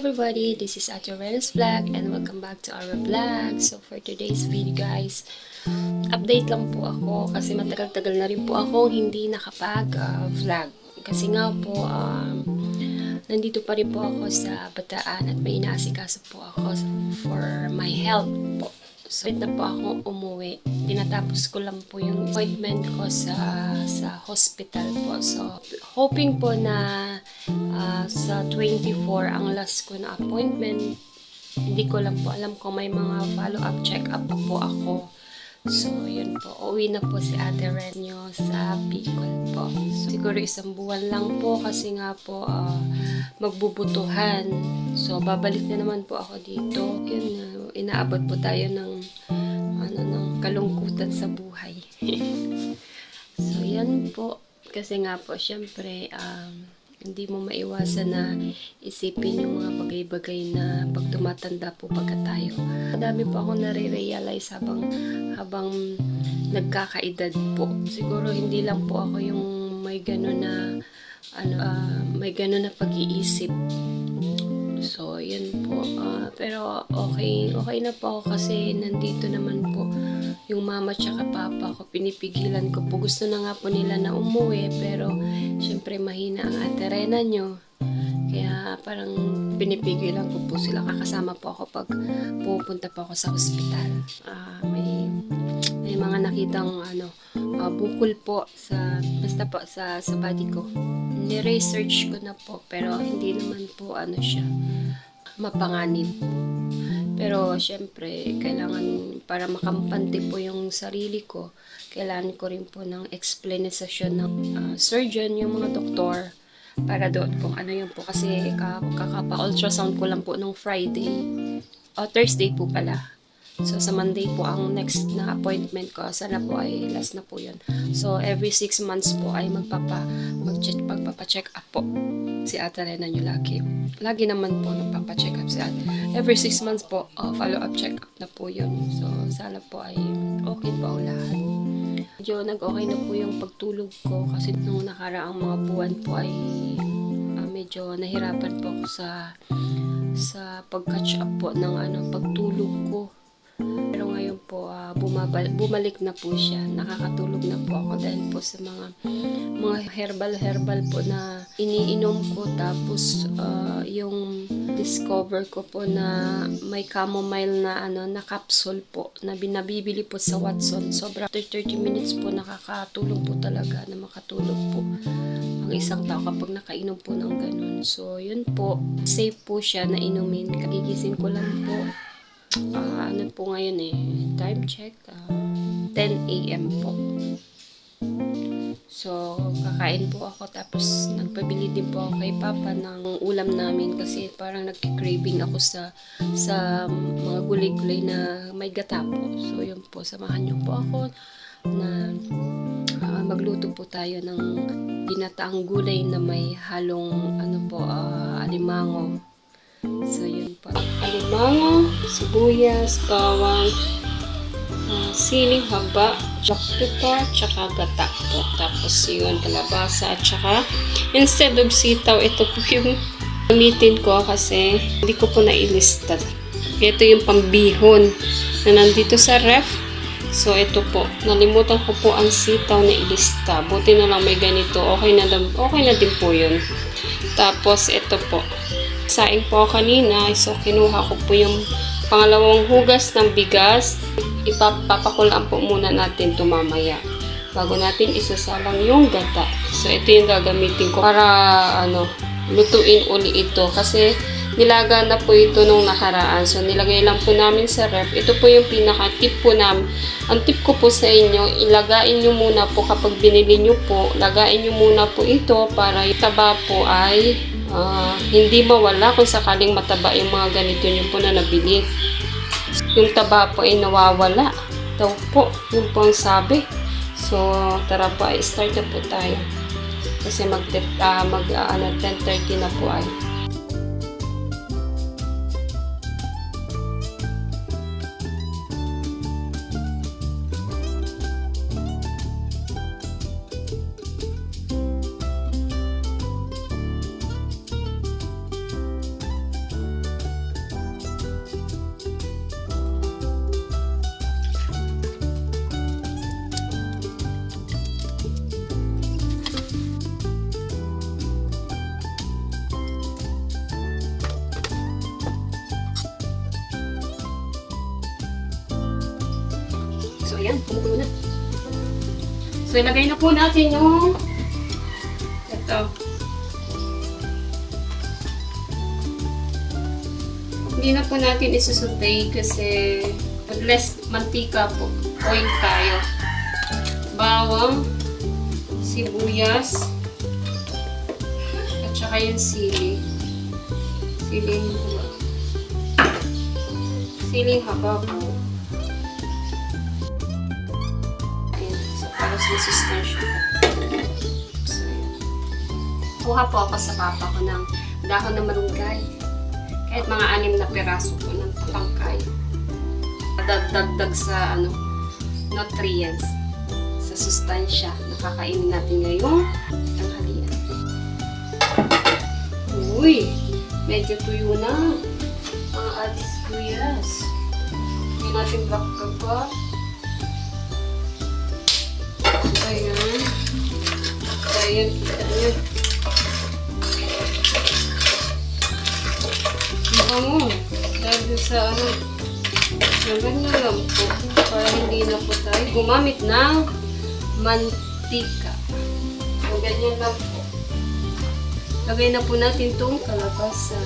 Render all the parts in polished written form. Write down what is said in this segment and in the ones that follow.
Everybody, this is Ate Ren's vlog and welcome back to our vlog. So for today's video guys, update lang po ako kasi matagal-tagal na rin po ako hindi nakapag-vlog. Kasi nga po, nandito pa rin po ako sa Bataan at may inaasikaso po ako for my health po. So, na po ako umuwi. Tinatapos ko lang po yung appointment ko sa hospital po. So, hoping po na sa 24 ang last ko na appointment. Hindi ko lang po alam kung may mga follow-up check-up pa po ako. So, yun po. Uwi na po si Ate Renyo sa Bicol po. So, siguro isang buwan lang po kasi nga po magbubutuhan. So, babalik na naman po ako dito. Yun, inaabot po tayo ng kalungkutan sa buhay. So, yan po. Kasi nga po, syempre, hindi mo maiwasan na isipin yung mga bagay-bagay na pag tumatanda po pagka tayo. Madami po akong nare-realize habang nagkakaedad po. Siguro hindi lang po ako yung may gano'n na may gano'n na pag-iisip. So, yun po. Pero okay na po ako kasi nandito naman po yung mama tsaka papa ko. Pinipigilan ko po. Gusto na nga po nila na umuwi pero syempre mahina ang Ate Rena nyo. Kaya parang pinipigilan ko po sila. Kakasama po ako pag pupunta po ako sa ospital. May mga nakitang bukol po basta po sa body ko. Ni-research ko na po pero hindi naman po siya mapanganib. Pero syempre kailangan para makampante po yung sarili ko, kailangan ko rin po ng explanation ng surgeon, yung mga doktor para doon kung ano yun po kasi kakapa-ultrasound ko lang po nung Thursday po pala. So, sa Monday po ang next na appointment ko. Sana po ay last na po yun. So, every 6 months po ay magpapa-check up po si Ate Rena nyo lagi. Lagi naman po nagpapa-check up si Ate. Every 6 months po, follow-up check up na po yun. So, sana po ay okay po ang lahat. Medyo nag-okay na po yung pagtulog ko kasi nung nakaraang mga buwan po ay medyo nahirapan po ako sa pag-catch up po ng pagtulog ko. Pero ngayon po, bumalik na po siya. Nakakatulog na po ako dahil po sa mga herbal po na iniinom ko. Tapos, yung discover ko po na may chamomile na capsule po na binabibili po sa Watson. Sobra after 30 minutes po nakakatulog po talaga na makatulog po ang isang tao kapag nakainom po ng ganun. So, yun po. Safe po siya na inumin. Kagigising ko lang po. Ano po ngayon time check, 10 a.m. po. So, kakain po ako tapos nagpabili din po ako kay Papa ng ulam namin kasi parang nagki-craving ako sa mga gulay-gulay na may gata po. So, yun po, samahan niyo po ako na magluto po tayo ng ginataang gulay na may halong alimango. So, yun po. Alimango, sibuyas, bawang, siling haba, black pepper, tsaka gata po. Tapos yun, kalabasa, at tsaka instead of sitaw, ito po yung gamitin ko kasi hindi ko po nailista. Ito yung pambihon na nandito sa ref. So, ito po. Nalimutan ko po ang sitaw na ilista. Buti na lang may ganito. Okay na din po yun. Tapos, ito po. Saing po kanina, so kinuha ko po yung pangalawang hugas ng bigas. Ipapakulaan po muna natin ito mamaya bago natin isasalang yung gata. So ito yung gagamitin ko para lutuin uli ito kasi nilaga na po ito nung nakaraan. So nilagay lang po namin sa ref. Ito po yung pinaka tip po namin. Ang tip ko po sa inyo, ilagain nyo muna po kapag binili nyo po, lagain nyo muna po ito para yung taba po ay hindi mawala kung sakaling mataba yung mga ganito nyo po na nabili. Yung taba po ay nawawala daw po. Yun po ang sabi. So, tara po ay start na po tayo. Kasi 10:30 na po ay. ayan, kumukulo na. So, ilagay na po natin yung ito. Hindi na po natin isusutay kasi less mantika po. Oil tayo. Bawang, sibuyas, at saka yung sili. Siling haba po. Ayan. So, para sa sustansya. So, kuha po ako sa papa ko ng dahon ng malunggay. Kahit mga 6 na piraso po ng talangkay. Dagdag sa nutrients, sa sustansya na kakainin natin ngayong tanghalian. Uy, medyo tuyo na mga atis kuyas. Hindi natin black pepper. Ayan. Ayan, kita nyo. Bango. Dahil sa ganyan lang po. Para hindi na po tayo gumamit ng mantika. So, ganyan lang po. Lagay na po natin itong kalabasa.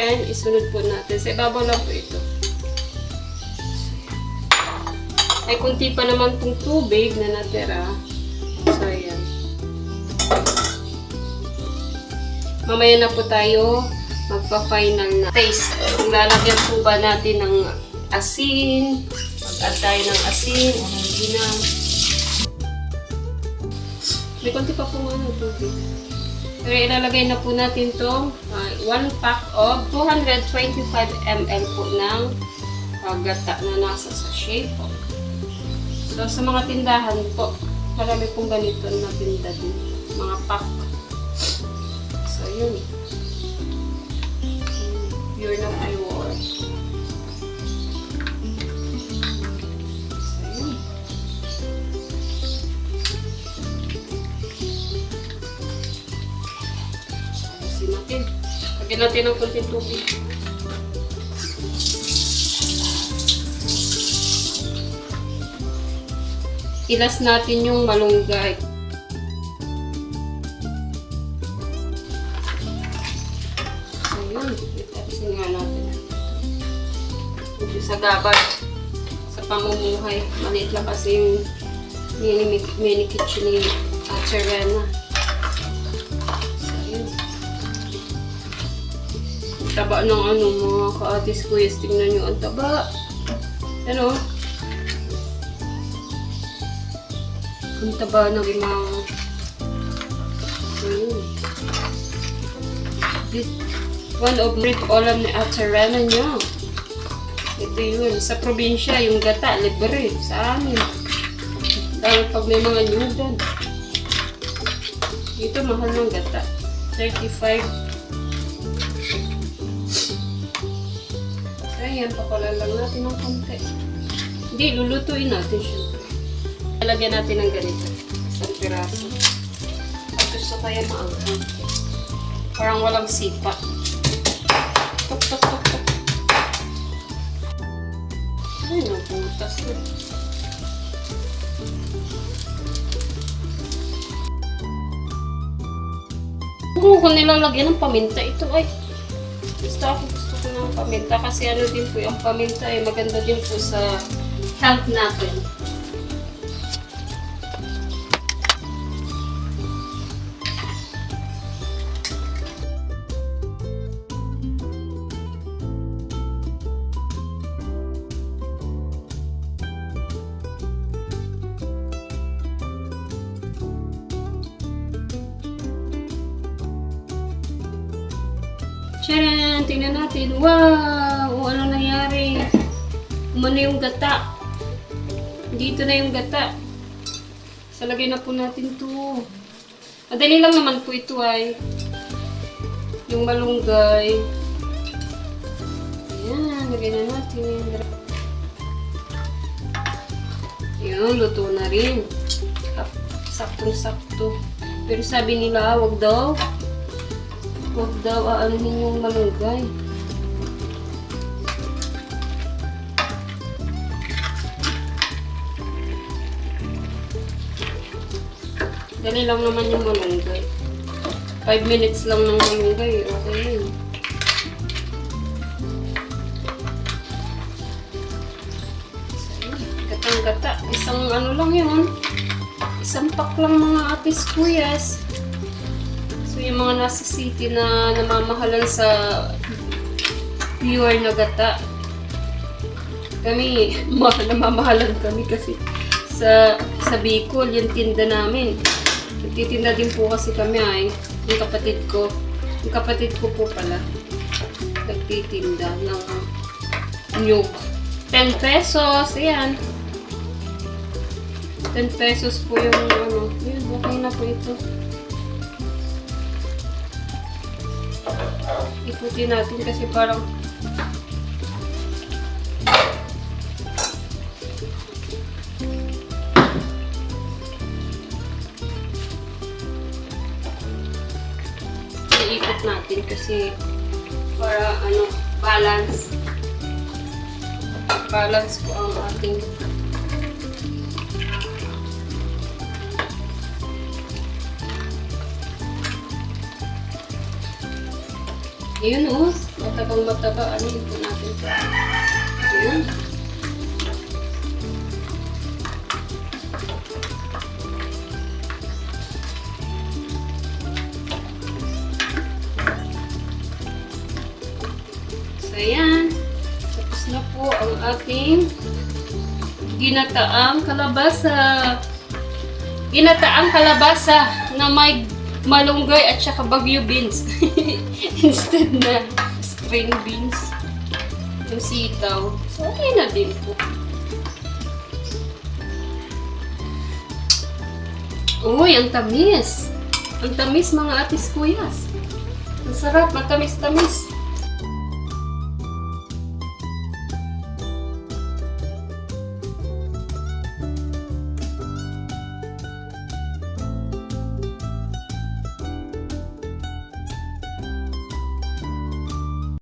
And isunod po natin. Sa ibabaw lang po ito. Ay, kunti pa naman pong tubig na natira. So, ayan. Mamaya na po tayo magpa-final na taste. Kung lalagyan po ba natin ng asin, mag-add tayo ng asin, o hindi na. May kunti pa pong tubig. Pero ilalagay na po natin itong 1 pack of 225 ml po ng gata na nasa sachet po. So, sa mga tindahan po, marami pong ganito na tinda din. Mga pack. So, yun. Pure na pure. So, yun. Alisin natin. Lagyan natin ng kunting tubig. Ilas natin yung malunggay. So, yun. Itapisin nga natin. Medyo sa gabal. Sa pamumuhay. Maliit lang kasi yung mini kitchen ni Cherena. So, yun. Taba ng mga ka-atis ko. Yes, tingnan nyo. Ang taba. Ano? Ang taba ng imang one of red olam ni Cherena niya. Ito yun. Sa probinsya, yung gata, libre. Sa amin. Dahil pag may mga nyugan. Dito, mahal ng gata. 35. So, ayan. Pakulalang natin ng konti. Hindi, lulutuin natin siya. Lagyan natin ng ganito. Isang piraso. At gusto kaya maanghang. Parang walang sipa. Tok, tok, tok, tok. Ay, nabutas na. Kung nilalagyan ng paminta, ito ay gusto ko ng paminta kasi ano din po yung paminta ay maganda din po sa health natin. Tcharan! Tingnan natin. Wow! Ano nangyari? Umano yung gata. Dito na yung gata. Salagay na po natin to. Madali lang naman po ito ay. Yung malunggay. Ayan. Lagay na natin. Ayan. Ayun, luto na rin. Saktong-sakto. Pero sabi nila, wag daw aanuhin yung malunggay. Dali lang naman yung malunggay. 5 minutes lang ng malunggay. Okay yun. Gatang-gata. Isang ano lang yun. Isang pack lang mga atis kuyas. So yung mga nasa city na namamahalan sa pure na gata. Kami, namamahalan kami kasi sa Bicol, yung tinda namin. Nagtitinda din po kasi kami ay yung kapatid ko po pala nagtitinda ng nyug. 10 pesos, ayan. 10 pesos po yung ano. Yun, okay na po ito. Ikutin natin kasi parang iikot natin kasi para ano, balance po ang ating ayun oh, matabang-mataba. Ano yun po natin ito? Ayun. So, ayan. Tapos na po ang ating ginataang kalabasa. Ginataang kalabasa na may malunggay at saka bagyo beans. Instead na string beans. Yung sitaw. So, okay na din po. Uy, ang tamis. Ang tamis mga atis kuyas. Ang sarap, matamis-tamis.